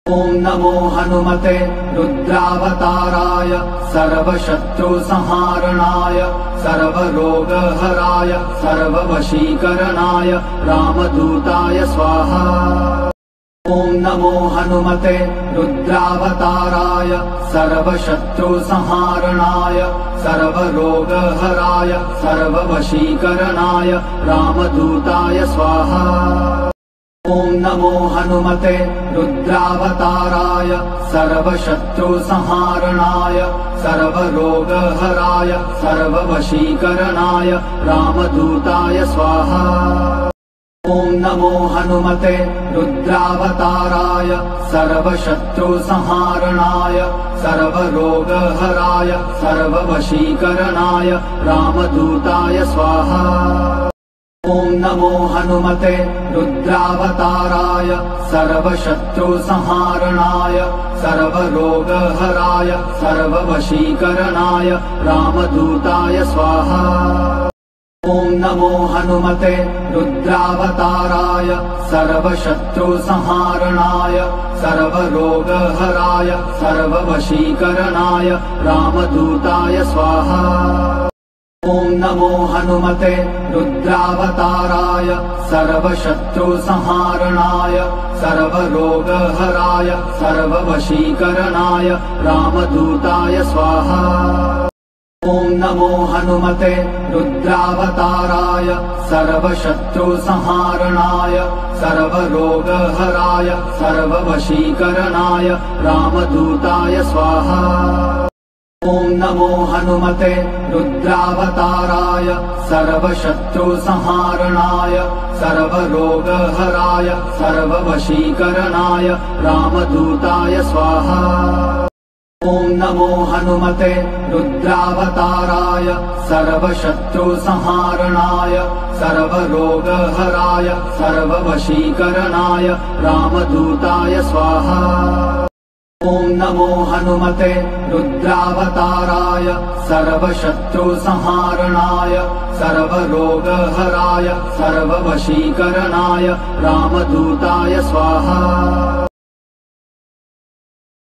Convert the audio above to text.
ॐ नमो हनुमते रुद्रावताराय सर्वशत्रुसंहारणाय सर्वरोगहराय सर्ववशीकरणाय रामदूताय स्वाहा। ॐ नमो हनुमते रुद्रावताराय सर्वशत्रुसंहारणाय सर्वरोगहराय सर्ववशीकरणाय रामदूताय स्वाहा। ॐ नमो हनुमते रुद्रावताराय सर्वशत्रुसंहारणाय सर्वरोगहराय सर्ववशीकरणाय रामदूताय स्वाहा। ॐ नमो हनुमते रुद्रावताराय सर्वशत्रुसंहारणाय सर्वरोगहराय सर्ववशीकरणाय रामदूताय स्वाहा। ॐ नमो हनुमते रुद्रावताराय सर्वशत्रुसंहारणाय सर्वरोगहराय सर्ववशीकरणाय रामदूताय स्वाहा। ॐ नमो हनुमते रुद्रावताराय सर्वशत्रुसंहारणाय सर्वरोगहराय सर्ववशीकरणाय रामदूताय स्वाहा। ॐ नमो हनुमते रुद्रावताराय सर्वशत्रुसंहारणाय सर्वरोगहराय सर्ववशीकरणाय रामदूताय स्वाहा। ॐ नमो हनुमते रुद्रावताराय सर्वशत्रुसंहारणाय सर्वरोगहराय सर्ववशीकरणाय रामदूताय स्वाहा। ॐ नमो हनुमते रुद्रावताराय सर्वशत्रुसंहारणाय सर्वरोगहराय सर्ववशीकरणाय रामदूताय स्वाहा। ॐ नमो हनुमते रुद्रावताराय सर्वशत्रुसंहारणाय सर्वरोगहराय सर्ववशीकरणाय रामदूताय स्वाहा। ॐ नमो हनुमते रुद्रावताराय सर्वशत्रुसंहारणाय सर्वरोगहराय सर्ववशीकरणाय रामदूताय स्वाहा।